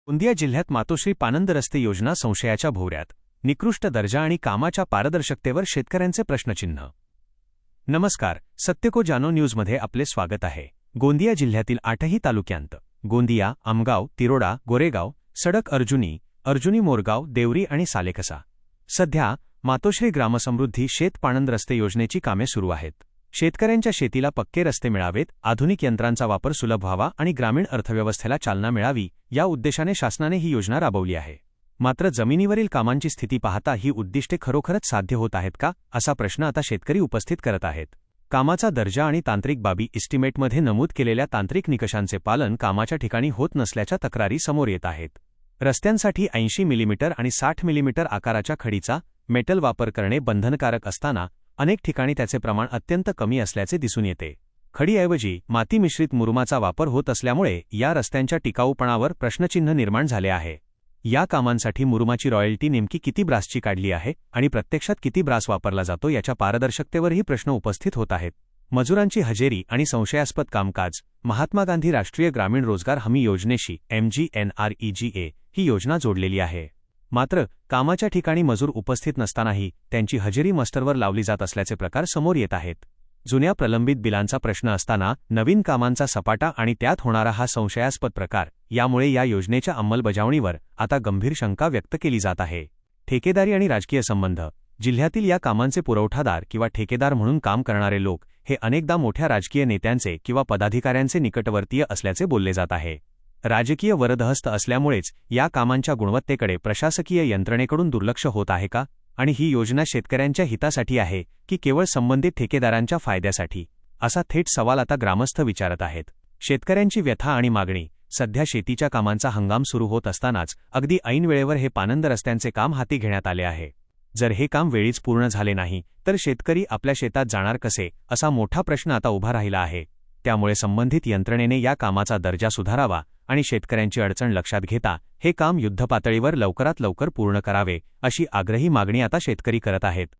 गोंदिया जिल्ह्यात मातोश्री पानंद रस्ते योजना संशयाच्या भोवऱ्यात. निकृष्ट दर्जा आणि कामाच्या पारदर्शकतेवर शेतकऱ्यांचे प्रश्नचिन्ह. नमस्कार, सत्यको जानो न्यूजमध्ये आपले स्वागत आहे. गोंदिया जिल्ह्यातील 8ही तालुक्यांत गोंदिया, आमगाव, तिरोडा, गोरेगाव, सडक, अर्जुनी मोरगाव, देवरी आणि सालेकसा सध्या मातोश्री ग्रामसमृद्धी शेत पाणंद रस्ते योजनेची कामे सुरू आहेत. शेतकऱ्यांच्या शेतीला पक्के रस्ते मिळावेत, आधुनिक यंत्रांचा वापर सुलभ व्हावा आणि ग्रामीण अर्थव्यवस्थेला चालना मिळावी या उद्देशाने शासनाने ही योजना राबवली आहे. मात्र जमिनीवरील कामांची स्थिती पाहता ही उद्दिष्टे खरोखरच साध्य होत आहेत का, असा प्रश्न आता शेतकरी उपस्थित करत आहेत. कामाचा दर्जा आणि तांत्रिक बाबी इस्टिमेटमध्ये नमूद केलेल्या तांत्रिक निकषांचे पालन कामाच्या ठिकाणी होत नसल्याच्या तक्रारी समोर येत आहेत. रस्त्यांसाठी 80 मिलीमीटर आणि 60 मिलीमीटर आकाराच्या खडीचा मेटल वापर करणे बंधनकारक असताना अनेक ठिकाणी त्याचे प्रमाण अत्यंत कमी असल्याचे दिसून येते. खडीऐवजी माती मिश्रित मुरुमाचा वापर होत असल्यामुळे या रस्त्यांच्या टिकाऊपणावर प्रश्नचिन्ह निर्माण झाले आहे. या कामांसाठी मुरुमाची रॉयल्टी नेमकी किती ब्रासची काढली आहे आणि प्रत्यक्षात किती ब्रास वापरला जातो याच्या पारदर्शकतेवरही प्रश्न उपस्थित होत आहेत. मजुरांची हजेरी आणि संशयास्पद कामकाज. महात्मा गांधी राष्ट्रीय ग्रामीण रोजगार हमी योजनेशी MGNREGA ही योजना जोडलेली आहे. मात्र कामाच्या ठिकाणी मजूर उपस्थित नसतानाही त्यांची हजेरी मस्टरवर लावली जात असल्याचे प्रकार समोर येत आहेत. जुन्या प्रलंबित बिलांचा प्रश्न असताना नवीन कामांचा सपाटा आणि त्यात होणारा हा संशयास्पद प्रकार, यामुळे या योजनेच्या अंमलबजावणीवर आता गंभीर शंका व्यक्त केली जात आहे. ठेकेदारी आणि राजकीय संबंध. जिल्ह्यातील या कामांचे पुरवठादार किंवा ठेकेदार म्हणून काम करणारे लोक हे अनेकदा मोठ्या राजकीय नेत्यांचे किंवा पदाधिकाऱ्यांचे निकटवर्तीय असल्याचे बोलले जात आहे. राजकीय वरदहस्त असल्यामुळेच या कामांच्या गुणवत्तेकडे प्रशासकीय यंत्रणेकडून दुर्लक्ष होत आहे का, आणि ही योजना शेतकऱ्यांच्या हितासाठी आहे की केवळ संबंधित ठेकेदारांच्या फायद्यासाठी, असा थेट सवाल आता ग्रामस्थ विचारत आहेत. शेतकऱ्यांची व्यथा आणि मागणी. सध्या शेतीच्या कामांचा हंगाम सुरू होत असतानाच अगदी ऐन वेळेवर हे पानंद रस्त्यांचे काम हाती घेण्यात आले आहे. जर हे काम वेळीच पूर्ण झाले नाही तर शेतकरी आपल्या शेतात जाणार कसे, असा मोठा प्रश्न आता उभा राहिला आहे. त्यामुळे संबंधित यंत्रणेने या कामाचा दर्जा सुधारावा आणि शेतकऱ्यांची अडचण लक्षात घेता हे काम युद्धपातळीवर लवकरात लवकर पूर्ण करावे, अशी आग्रही मागणी आता शेतकरी करत आहेत.